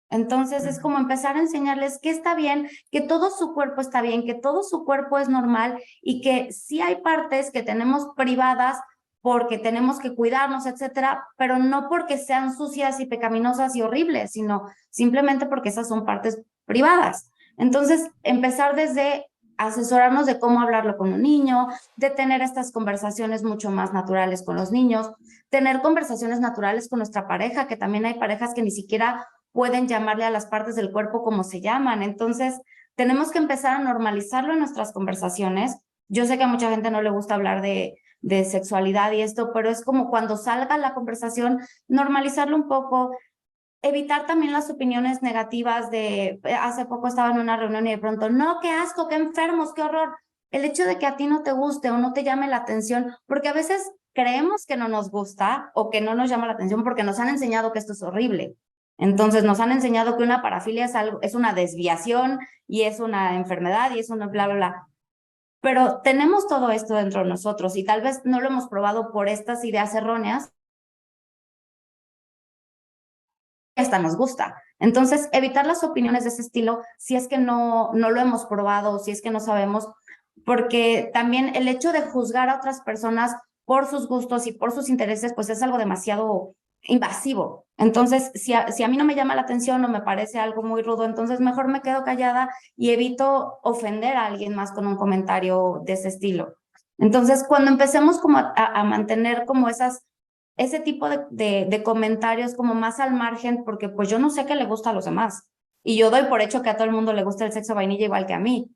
Entonces es como empezar a enseñarles que está bien, que todo su cuerpo está bien, que todo su cuerpo es normal, y que sí hay partes que tenemos privadas porque tenemos que cuidarnos, etcétera, pero no porque sean sucias y pecaminosas y horribles, sino simplemente porque esas son partes privadas. Entonces, empezar desde asesorarnos de cómo hablarlo con un niño, de tener estas conversaciones mucho más naturales con los niños, tener conversaciones naturales con nuestra pareja, que también hay parejas que ni siquiera pueden llamarle a las partes del cuerpo como se llaman. Entonces, tenemos que empezar a normalizarlo en nuestras conversaciones, Yo sé que a mucha gente no le gusta hablar de sexualidad y esto, pero es como cuando salga la conversación, normalizarlo un poco, evitar también las opiniones negativas de, hace poco estaba en una reunión y de pronto, no, qué asco, qué enfermos, qué horror. El hecho de que a ti no te guste o no te llame la atención, porque a veces creemos que no nos gusta o que no nos llama la atención porque nos han enseñado que esto es horrible. Entonces nos han enseñado que una parafilia es algo, es una desviación y es una enfermedad y es una bla, bla, bla. Pero tenemos todo esto dentro de nosotros y tal vez no lo hemos probado por estas ideas erróneas, esta nos gusta. Entonces, evitar las opiniones de ese estilo si es que no lo hemos probado, si es que no sabemos, porque también el hecho de juzgar a otras personas por sus gustos y por sus intereses, pues es algo demasiado invasivo. Entonces, si a mí no me llama la atención o me parece algo muy rudo, entonces mejor me quedo callada y evito ofender a alguien más con un comentario de ese estilo. Entonces, cuando empecemos como a mantener como ese tipo de comentarios como más al margen, porque pues yo no sé qué le gusta a los demás. Y yo doy por hecho que a todo el mundo le gusta el sexo vainilla igual que a mí,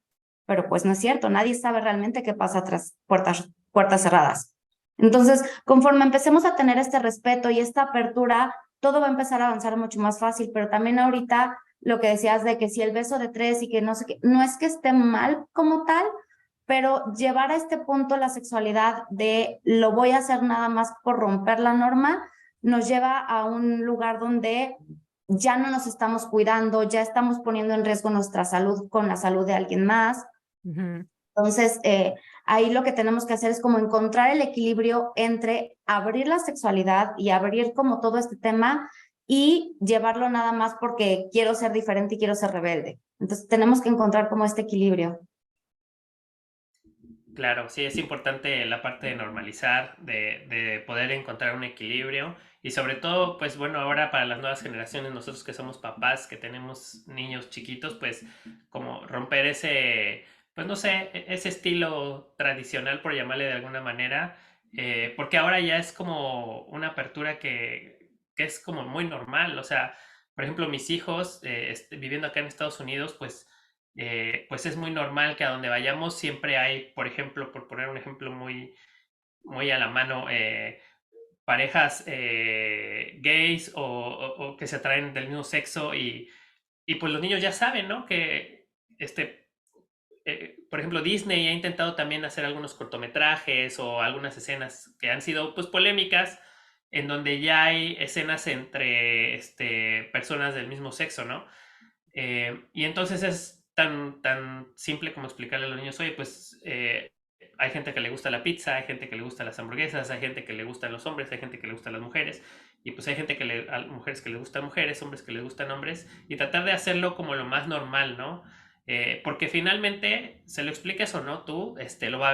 pero pues no es cierto, nadie sabe realmente qué pasa tras puertas cerradas. Entonces, conforme empecemos a tener este respeto y esta apertura, todo va a empezar a avanzar mucho más fácil, pero también ahorita lo que decías de que si el beso de tres y que no sé qué, no es que esté mal como tal, pero llevar a este punto la sexualidad de lo voy a hacer nada más por romper la norma, nos lleva a un lugar donde ya no nos estamos cuidando, ya estamos poniendo en riesgo nuestra salud con la salud de alguien más. Ujú. Entonces, ahí lo que tenemos que hacer es como encontrar el equilibrio entre abrir la sexualidad y abrir como todo este tema y llevarlo nada más porque quiero ser diferente y quiero ser rebelde. Entonces, tenemos que encontrar como este equilibrio. Claro, sí, es importante la parte de normalizar, de poder encontrar un equilibrio y sobre todo, pues bueno, ahora para las nuevas generaciones, nosotros que somos papás, que tenemos niños chiquitos, pues como romper ese, pues no sé, ese estilo tradicional, por llamarle de alguna manera, porque ahora ya es como una apertura que es como muy normal, o sea, por ejemplo, mis hijos viviendo acá en Estados Unidos, pues es muy normal que a donde vayamos siempre hay, por ejemplo, por poner un ejemplo muy a la mano, parejas gays o que se atraen del mismo sexo y pues los niños ya saben, ¿no? Que, por ejemplo, Disney ha intentado también hacer algunos cortometrajes o algunas escenas que han sido pues polémicas en donde ya hay escenas entre personas del mismo sexo, ¿no? Y entonces es tan simple como explicarle a los niños, oye, pues hay gente que le gusta la pizza, hay gente que le gustan las hamburguesas, hay gente que le gustan los hombres, hay gente que le gustan las mujeres, y pues hay gente mujeres que le gustan mujeres, hombres que le gustan hombres, y tratar de hacerlo como lo más normal, ¿no? Porque finalmente, se lo expliques o no tú, lo va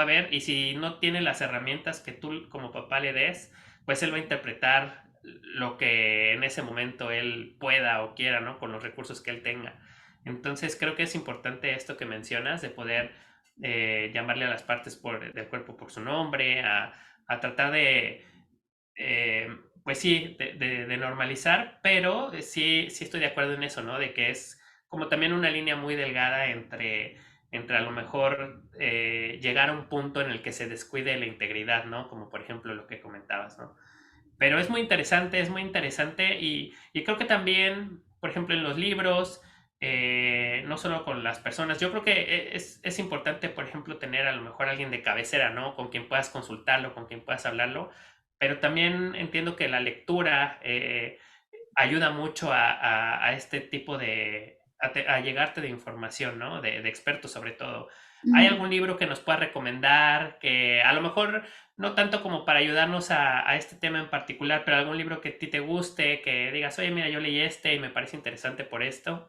a ver, y si no tiene las herramientas que tú como papá le des, pues él va a interpretar lo que en ese momento él pueda o quiera, ¿no? Con los recursos que él tenga. Entonces creo que es importante esto que mencionas, de poder llamarle a las partes del cuerpo por su nombre, a tratar eh, pues sí, de normalizar, pero sí estoy de acuerdo en eso, ¿no? De que es como también una línea muy delgada entre a lo mejor llegar a un punto en el que se descuide la integridad, ¿no? Como por ejemplo lo que comentabas, ¿no? Pero es muy interesante y creo que también, por ejemplo, en los libros, no solo con las personas, yo creo que es importante, por ejemplo, tener a lo mejor alguien de cabecera, ¿no? Con quien puedas consultarlo, con quien puedas hablarlo, pero también entiendo que la lectura ayuda mucho a este tipo a llegarte de información, ¿no? De expertos sobre todo. ¿Hay algún libro que nos pueda recomendar que a lo mejor no tanto como para ayudarnos a este tema en particular, pero algún libro que a ti te guste, que digas, oye, mira, yo leí este y me parece interesante por esto?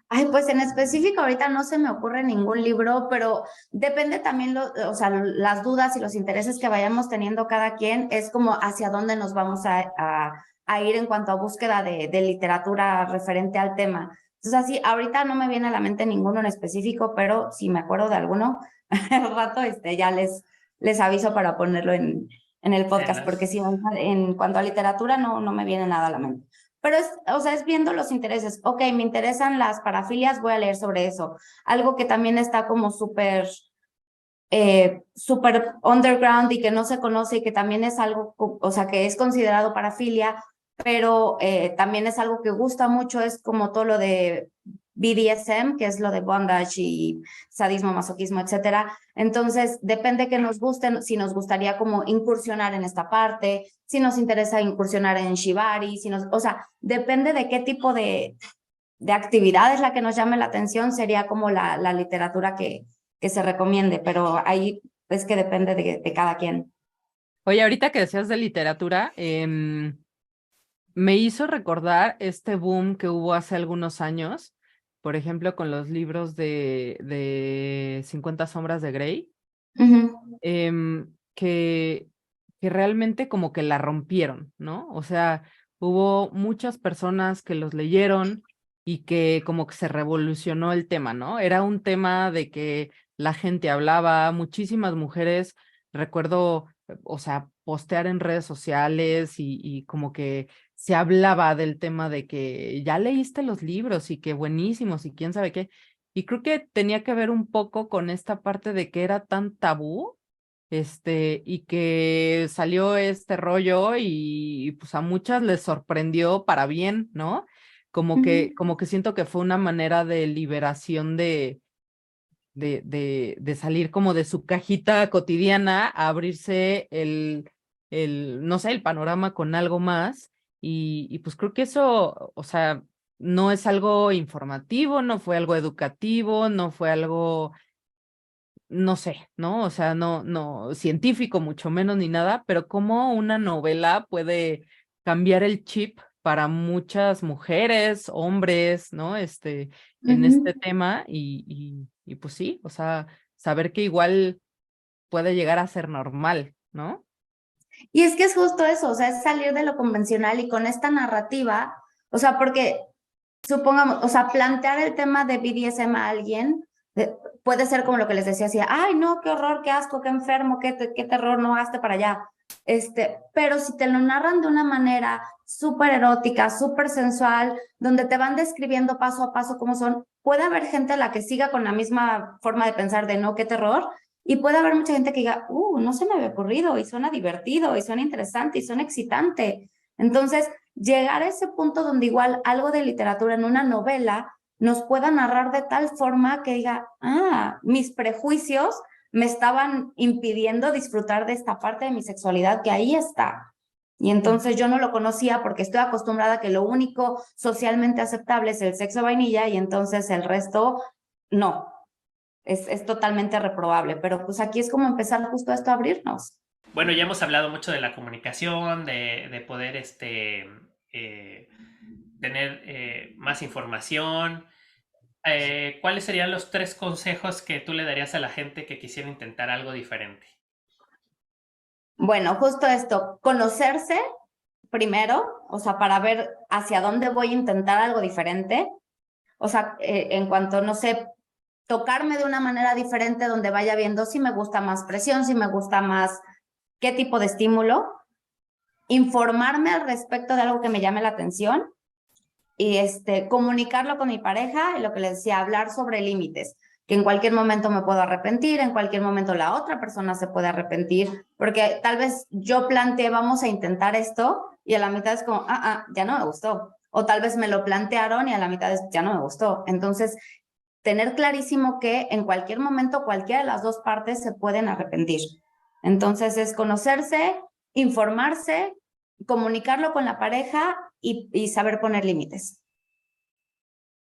Ay, pues en específico ahorita no se me ocurre ningún libro, pero depende también, o sea, las dudas y los intereses que vayamos teniendo cada quien, es como hacia dónde nos vamos a ir en cuanto a búsqueda de literatura referente al tema. Entonces, así, ahorita no me viene a la mente ninguno en específico, pero si me acuerdo de alguno, al rato ya les aviso para ponerlo en el En podcast, porque las... sí, en cuanto a literatura no me viene nada a la mente. pero o sea, es viendo los intereses. Ok, me interesan las parafilias, voy a leer sobre eso. Algo que también está como súper underground y que no se conoce y que también es algo, o sea, que es considerado parafilia, pero también es algo que gusta mucho, es como todo lo de BDSM, que es lo de bondage y sadismo, masoquismo, etcétera. Entonces, depende que nos gusten, si nos gustaría como incursionar en esta parte, si nos interesa incursionar en shibari, o sea, depende de qué tipo de actividad es la que nos llame la atención, sería como la literatura que se recomiende, pero ahí es que depende de cada quien. Oye, ahorita que decías de literatura, me hizo recordar este boom que hubo hace algunos años, por ejemplo, con los libros de 50 sombras de Grey, que realmente como que la rompieron, ¿no? O sea, hubo muchas personas que los leyeron y que como que se revolucionó el tema, ¿no? Era un tema de que la gente hablaba, muchísimas mujeres, recuerdo, o sea, postear en redes sociales y como que se hablaba del tema de que ya leíste los libros y que buenísimos y quién sabe qué. Y creo que tenía que ver un poco con esta parte de que era tan tabú, y que salió este rollo y pues a muchas les sorprendió para bien, ¿no? Como que siento que fue una manera de liberación de salir como de su cajita cotidiana a abrirse no sé, el panorama con algo más. Y pues creo que eso, o sea, no es algo informativo, no fue algo educativo, no fue algo, no sé, ¿no? O sea, no científico, mucho menos ni nada, pero cómo una novela puede cambiar el chip para muchas mujeres, hombres, ¿no? En este tema y pues sí, o sea, saber que igual puede llegar a ser normal, ¿no? Y es que es justo eso, o sea, es salir de lo convencional y con esta narrativa, o sea, porque supongamos, o sea, plantear el tema de BDSM a alguien puede ser como lo que les decía, así, ay, no, qué horror, qué asco, qué enfermo, qué terror, no, hazte para allá. Pero si te lo narran de una manera súper erótica, súper sensual, donde te van describiendo paso a paso cómo son, puede haber gente a la que siga con la misma forma de pensar de no, qué terror, y puede haber mucha gente que diga, no se me había ocurrido, y suena divertido, y suena interesante, y suena excitante. Entonces, llegar a ese punto donde igual algo de literatura en una novela nos pueda narrar de tal forma que diga, mis prejuicios me estaban impidiendo disfrutar de esta parte de mi sexualidad que ahí está. Y entonces yo no lo conocía porque estoy acostumbrada a que lo único socialmente aceptable es el sexo vainilla y entonces el resto no, es totalmente reprobable. Pero pues aquí es como empezar justo esto a abrirnos. Bueno, ya hemos hablado mucho de la comunicación, de poder tener más información. ¿Cuáles serían los 3 consejos que tú le darías a la gente que quisiera intentar algo diferente? Bueno, justo esto, conocerse primero, o sea, para ver hacia dónde voy a intentar algo diferente. O sea, en cuanto, no sé, tocarme de una manera diferente donde vaya viendo si me gusta más presión, si me gusta más qué tipo de estímulo, informarme al respecto de algo que me llame la atención y comunicarlo con mi pareja y lo que les decía, hablar sobre límites, que en cualquier momento me puedo arrepentir, en cualquier momento la otra persona se puede arrepentir, porque tal vez yo planteé, vamos a intentar esto y a la mitad es como, ya no me gustó. O tal vez me lo plantearon y a la mitad es, ya no me gustó. Entonces, tener clarísimo que en cualquier momento cualquiera de las dos partes se pueden arrepentir. Entonces, es conocerse, informarse, comunicarlo con la pareja y saber poner límites.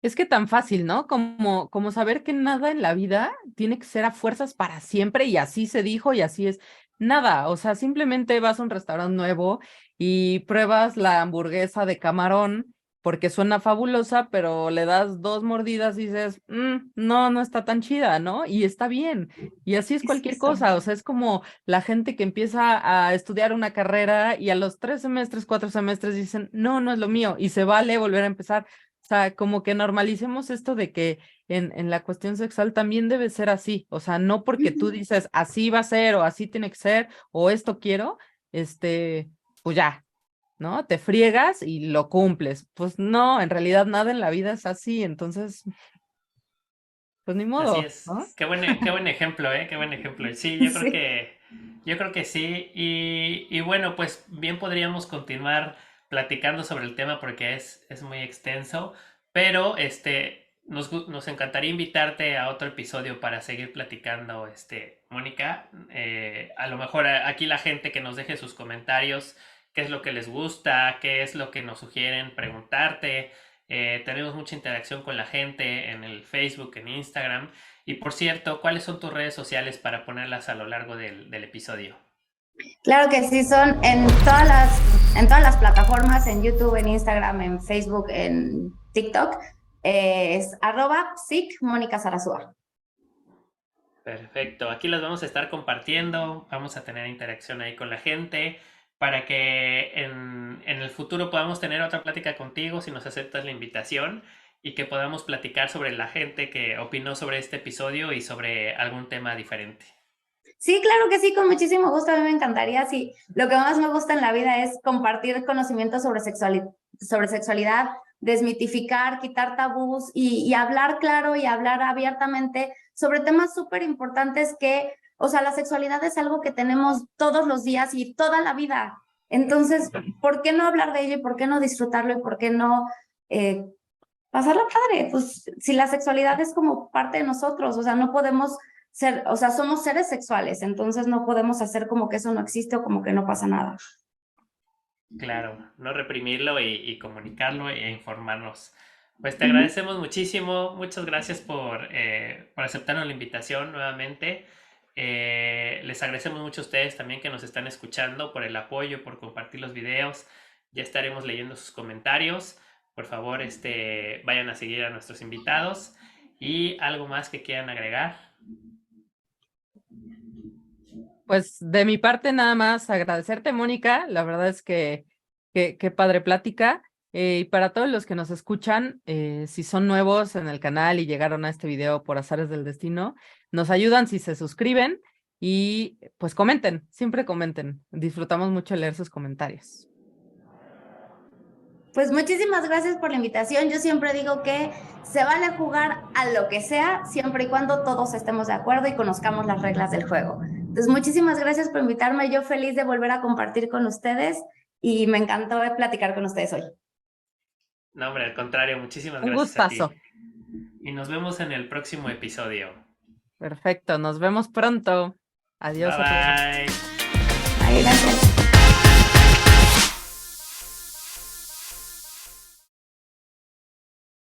Es que tan fácil, ¿no? Como saber que nada en la vida tiene que ser a fuerzas para siempre y así se dijo y así es. Nada, o sea, simplemente vas a un restaurante nuevo y pruebas la hamburguesa de camarón porque suena fabulosa, pero le das 2 mordidas y dices, no está tan chida, ¿no? Y está bien. Y así es cualquier cosa, o sea, es como la gente que empieza a estudiar una carrera y a los 3 semestres, 4 semestres dicen, no es lo mío y se vale volver a empezar. O sea, como que normalicemos esto de que en la cuestión sexual también debe ser así. O sea, no porque tú dices así va a ser o así tiene que ser o esto quiero, pues ya, ¿no? Te friegas y lo cumples. Pues no, en realidad nada en la vida es así, entonces, pues ni Así modo, es. ¿no? Qué buen ejemplo, ¿eh? Qué buen ejemplo. Sí, Sí. yo creo que sí. Y bueno, pues bien podríamos continuar platicando sobre el tema porque es muy extenso. Pero nos encantaría invitarte a otro episodio para seguir platicando, Mónica. A lo mejor aquí la gente que nos deje sus comentarios, qué es lo que les gusta, qué es lo que nos sugieren preguntarte. Tenemos mucha interacción con la gente en el Facebook, en Instagram. Y por cierto, ¿cuáles son tus redes sociales para ponerlas a lo largo del episodio? Claro que sí, son en todas las plataformas, en YouTube, en Instagram, en Facebook, en TikTok. Es @psic Mónica Sarasúa. Perfecto, aquí las vamos a estar compartiendo, vamos a tener interacción ahí con la gente para que en el futuro podamos tener otra plática contigo si nos aceptas la invitación y que podamos platicar sobre la gente que opinó sobre este episodio y sobre algún tema diferente. Sí, claro que sí, con muchísimo gusto. A mí me encantaría. Sí, lo que más me gusta en la vida es compartir conocimientos sobre sexualidad, desmitificar, quitar tabús y hablar claro y hablar abiertamente sobre temas súper importantes que, o sea, la sexualidad es algo que tenemos todos los días y toda la vida. Entonces, ¿por qué no hablar de ello y por qué no disfrutarlo y por qué no eh, pasarla padre? Pues si la sexualidad es como parte de nosotros, o sea, no podemos ser, o sea, somos seres sexuales, entonces no podemos hacer como que eso no existe o como que no pasa nada. Claro, no reprimirlo y comunicarlo e informarnos. Pues te Ujú. agradecemos muchísimo, muchas gracias por aceptarnos la invitación nuevamente. Les agradecemos mucho a ustedes también que nos están escuchando, por el apoyo, por compartir los videos. Ya estaremos leyendo sus comentarios. Por favor, vayan a seguir a nuestros invitados. ¿Y algo más que quieran agregar? Pues de mi parte nada más agradecerte, Mónica. La verdad es que qué padre plática. Y para todos los que nos escuchan, si son nuevos en el canal y llegaron a este video por azares del destino, nos ayudan si se suscriben y pues comenten, siempre comenten. Disfrutamos mucho leer sus comentarios. Pues muchísimas gracias por la invitación. Yo siempre digo que se vale jugar a lo que sea, siempre y cuando todos estemos de acuerdo y conozcamos las reglas del juego. Entonces, muchísimas gracias por invitarme. Yo feliz de volver a compartir con ustedes y me encantó platicar con ustedes hoy. No, hombre, al contrario, muchísimas Un gracias a gustazo. ti. Y nos vemos en el próximo episodio. Perfecto, nos vemos pronto. Bye Adiós a todos. bye. Ay, gracias.